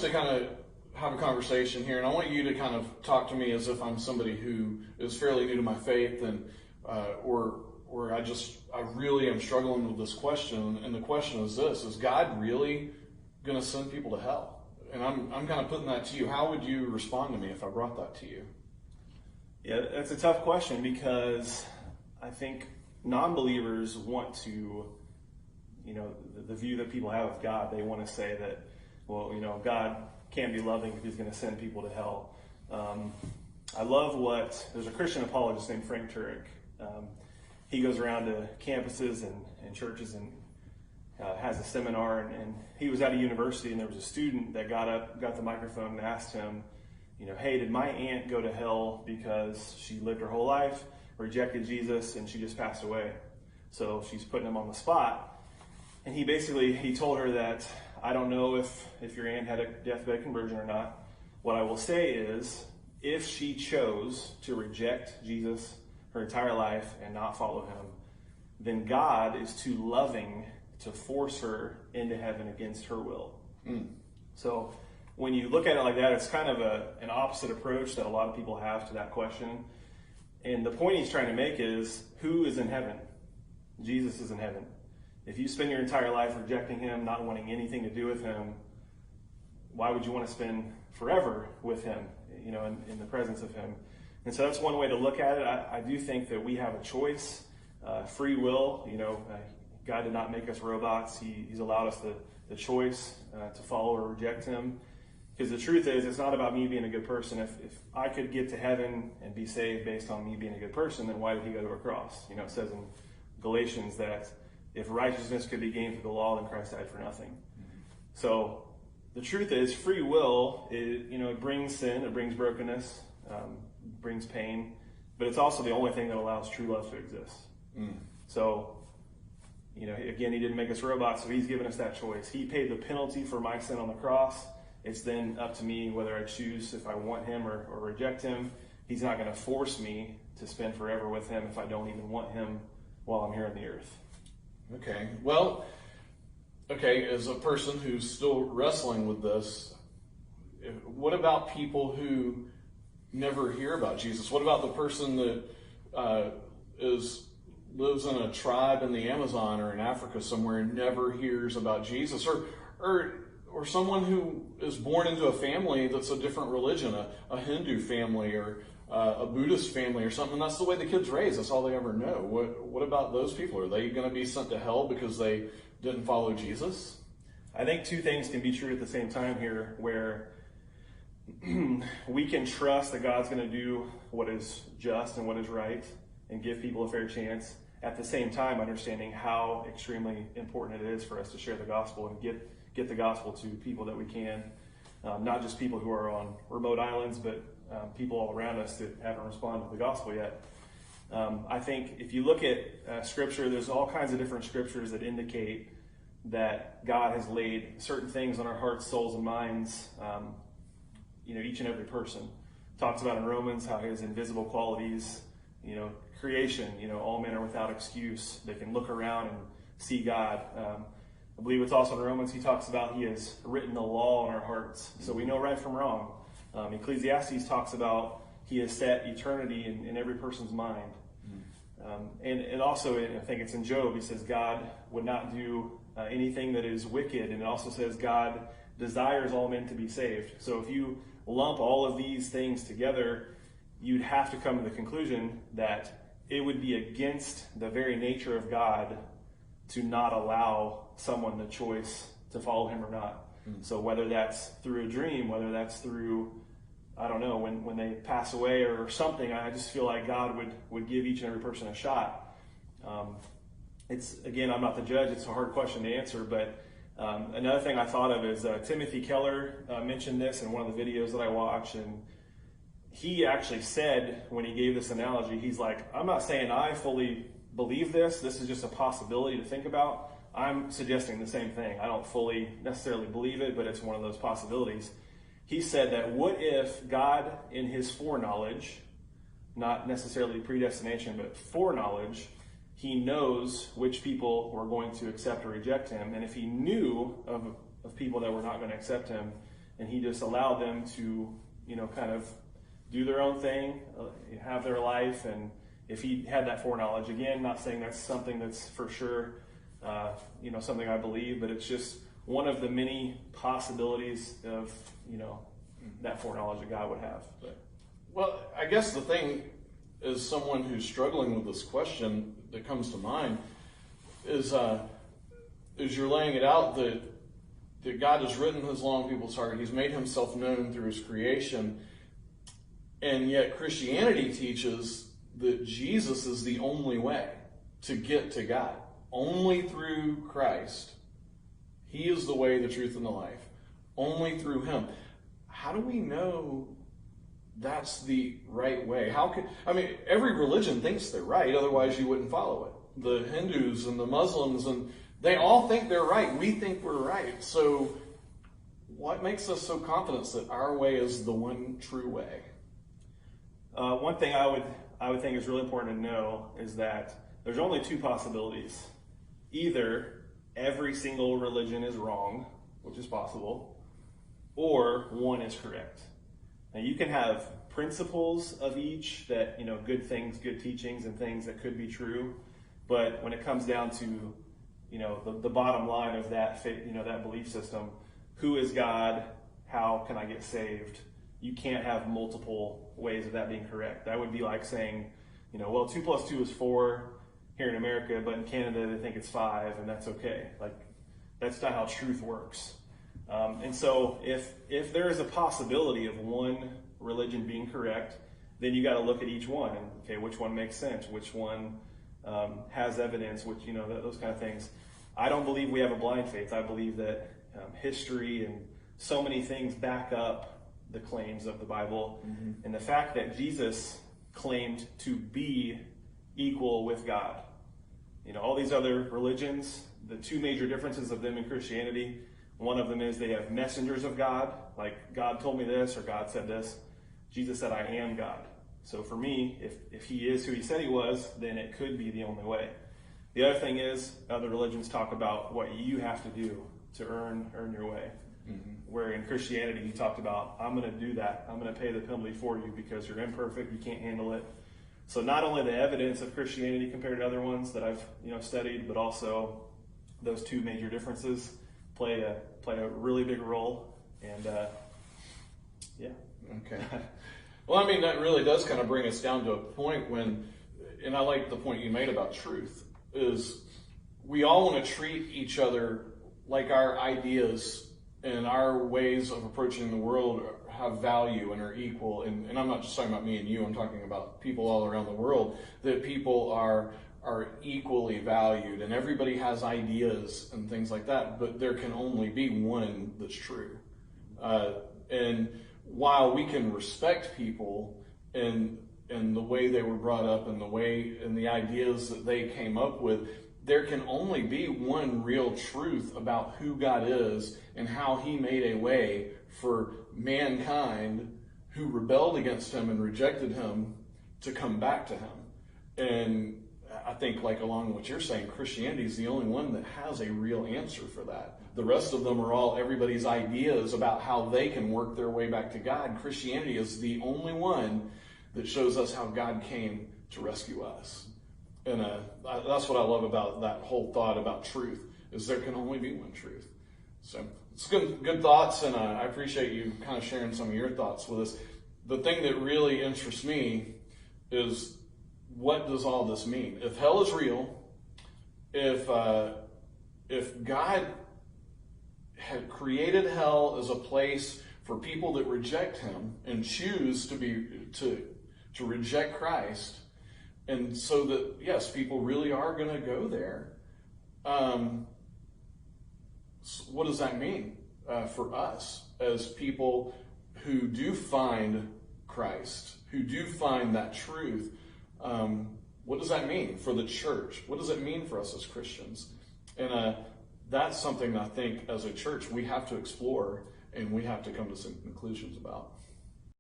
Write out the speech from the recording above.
To kind of have a conversation here, and I want you to kind of talk to me as if I'm somebody who is fairly new to my faith, and or I really am struggling with this question. And the question is this: is God really going to send people to hell? And I'm kind of putting that to you. How would you respond to me if I brought that to you? Yeah, that's a tough question, because I think non-believers want to, the view that people have of God, they want to say that, well, God can't be loving if he's going to send people to hell. I love there's a Christian apologist named Frank Turek. He goes around to campuses and churches and has a seminar, and he was at a university, and there was a student that got the microphone and asked him, hey, did my aunt go to hell because she lived her whole life, rejected Jesus, and she just passed away? So she's putting him on the spot. And he told her that, I don't know if your aunt had a deathbed conversion or not. What I will say is, if she chose to reject Jesus her entire life and not follow him, then God is too loving to force her into heaven against her will. So when you look at it like that, it's kind of an opposite approach that a lot of people have to that question. And the point he's trying to make is, who is in heaven? Jesus is in heaven. If you spend your entire life rejecting him, not wanting anything to do with him, why would you want to spend forever with him, in the presence of him? And so that's one way to look at it. I do think that we have a choice, free will. God did not make us robots. He's allowed us the choice to follow or reject him. Because the truth is, it's not about me being a good person. If I could get to heaven and be saved based on me being a good person, then why did he go to a cross? It says in Galatians that if righteousness could be gained through the law, then Christ died for nothing. So the truth is, free will, it brings sin, it brings brokenness, brings pain, but it's also the only thing that allows true love to exist. So, again, he didn't make us robots, so he's given us that choice. He paid the penalty for my sin on the cross. It's then up to me whether I choose if I want him or reject him. He's not going to force me to spend forever with him if I don't even want him while I'm here on the earth. Okay. Well, as a person who's still wrestling with this, what about people who never hear about Jesus? What about the person that lives in a tribe in the Amazon or in Africa somewhere and never hears about Jesus? Or someone who is born into a family that's a different religion, a Hindu family or a Buddhist family or something. That's the way the kid's raised. That's all they ever know. What about those people? Are they going to be sent to hell because they didn't follow Jesus? I think two things can be true at the same time here, where we can trust that God's going to do what is just and what is right and give people a fair chance. At the same time, understanding how extremely important it is for us to share the gospel and get the gospel to people that we can, not just people who are on remote islands, but people all around us that haven't responded to the gospel yet. I think if you look at Scripture, there's all kinds of different scriptures that indicate that God has laid certain things on our hearts, souls, and minds, each and every person. Talks about in Romans how his invisible qualities, creation, all men are without excuse. They can look around and see God. I believe it's also in Romans, he talks about he has written the law on our hearts, so we know right from wrong. Ecclesiastes talks about he has set eternity in every person's mind. And also, I think it's in Job, he says God would not do anything that is wicked, and it also says God desires all men to be saved. So if you lump all of these things together, you'd have to come to the conclusion that it would be against the very nature of God to not allow someone the choice to follow him or not. So whether that's through a dream, whether that's through, I don't know, when they pass away or something, I just feel like God would give each and every person a shot. Again, I'm not the judge, it's a hard question to answer, but another thing I thought of is Timothy Keller mentioned this in one of the videos that I watched, and he actually said, when he gave this analogy, he's like, I'm not saying I fully believe this is just a possibility to think about. I'm suggesting the same thing. I don't fully necessarily believe it, but it's one of those possibilities. He said that what if God, in his foreknowledge, not necessarily predestination, but foreknowledge, he knows which people were going to accept or reject him. And if he knew of people that were not going to accept him, and he just allowed them to, kind of do their own thing, have their life. And if he had that foreknowledge, again, not saying that's something that's for sure, something I believe, but it's just one of the many possibilities of, that foreknowledge that God would have. But. Well, I guess the thing is, someone who's struggling with this question that comes to mind is you're laying it out that God has written his law in people's heart. He's made himself known through his creation. And yet Christianity teaches that Jesus is the only way to get to God. Only through Christ. He is the way, the truth, and the life. Only through him. How do we know that's the right way? Every religion thinks they're right, otherwise you wouldn't follow it. The Hindus and the Muslims, and they all think they're right. We think we're right. So what makes us so confident that our way is the one true way? One thing I would think is really important to know is that there's only two possibilities. Either every single religion is wrong, which is possible, or one is correct. Now you can have principles of each that, good things, good teachings, and things that could be true. But when it comes down to, the bottom line of that faith, that belief system, who is God? How can I get saved? You can't have multiple ways of that being correct. That would be like saying, 2 plus 2 is 4 here in America, but in Canada they think it's 5, and that's okay. Like, that's not how truth works. And so if there is a possibility of one religion being correct, then you got to look at each one and, okay, which one makes sense? Which one has evidence? Which, those kind of things. I don't believe we have a blind faith. I believe that history and so many things back up the claims of the Bible. Mm-hmm. And the fact that Jesus claimed to be equal with God. All these other religions, the two major differences of them in Christianity, one of them is they have messengers of God, like God told me this or God said this. Jesus said, I am God. So for me, if he is who he said he was, then it could be the only way. The other thing is, other religions talk about what you have to do to earn your way. Mm-hmm. Where in Christianity, he talked about, I'm going to do that. I'm going to pay the penalty for you because you're imperfect, you can't handle it. So not only the evidence of Christianity compared to other ones that I've studied, but also those two major differences play a really big role. And yeah. Okay. Well, that really does kind of bring us down to a point and I like the point you made about truth, is we all want to treat each other like our ideas and our ways of approaching the world have value and are equal. And I'm not just talking about me and you, I'm talking about people all around the world, that people are equally valued and everybody has ideas and things like that, but there can only be one that's true. And while we can respect people and the way they were brought up and the ideas that they came up with, there can only be one real truth about who God is and how he made a way for mankind who rebelled against him and rejected him to come back to him. And I think, like along what you're saying, Christianity is the only one that has a real answer for that. The rest of them are all everybody's ideas about how they can work their way back to God. Christianity is the only one that shows us how God came to rescue us. And that's what I love about that whole thought about truth, is there can only be one truth. So it's good thoughts, and I appreciate you kind of sharing some of your thoughts with us. The thing that really interests me is, what does all this mean? If hell is real, if God had created hell as a place for people that reject him and choose to reject Christ, and so that, yes, people really are going to go there, what does that mean for us as people who do find Christ, who do find that truth? What does that mean for the church? What does it mean for us as Christians? And that's something I think as a church we have to explore and we have to come to some conclusions about.